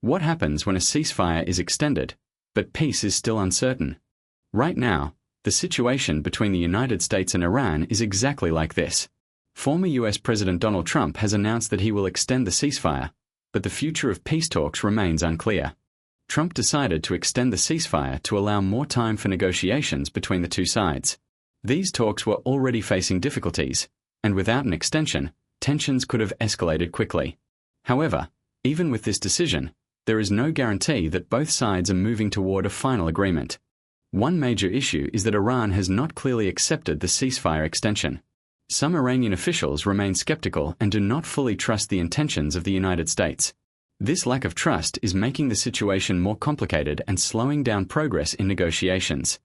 What happens when a ceasefire is extended, but peace is still uncertain? Right now, the situation between the United States and Iran is exactly like this. Former US President Donald Trump has announced that he will extend the ceasefire, but the future of peace talks remains unclear. Trump decided to extend the ceasefire to allow more time for negotiations between the two sides. These talks were already facing difficulties, and without an extension, tensions could have escalated quickly. However, even with this decision, there is no guarantee that both sides are moving toward a final agreement. One major issue is that Iran has not clearly accepted the ceasefire extension. Some Iranian officials remain skeptical and do not fully trust the intentions of the United States. This lack of trust is making the situation more complicated and slowing down progress in negotiations.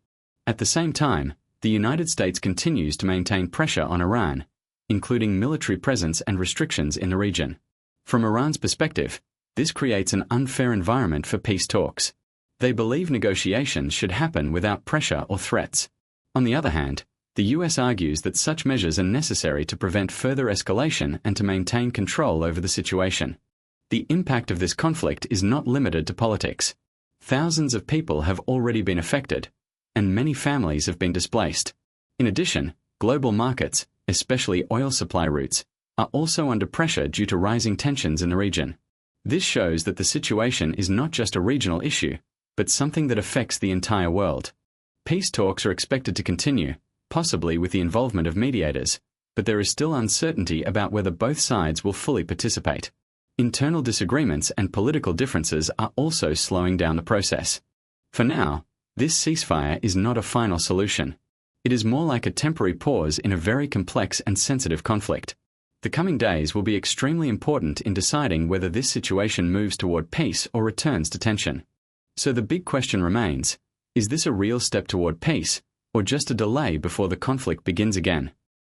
At the same time, the United States continues to maintain pressure on Iran, including military presence and restrictions in the region. From Iran's perspective, this creates an unfair environment for peace talks. They believe negotiations should happen without pressure or threats. On the other hand, the US argues that such measures are necessary to prevent further escalation and to maintain control over the situation. The impact of this conflict is not limited to politics. Thousands of people have already been affected, and many families have been displaced. In addition, global markets, especially oil supply routes, are also under pressure due to rising tensions in the region. This shows that the situation is not just a regional issue, but something that affects the entire world. Peace talks are expected to continue, possibly with the involvement of mediators, but there is still uncertainty about whether both sides will fully participate. Internal disagreements and political differences are also slowing down the process. For now, this ceasefire is not a final solution. It is more like a temporary pause in a very complex and sensitive conflict. The coming days will be extremely important in deciding whether this situation moves toward peace or returns to tension. So the big question remains, is this a real step toward peace, or just a delay before the conflict begins again?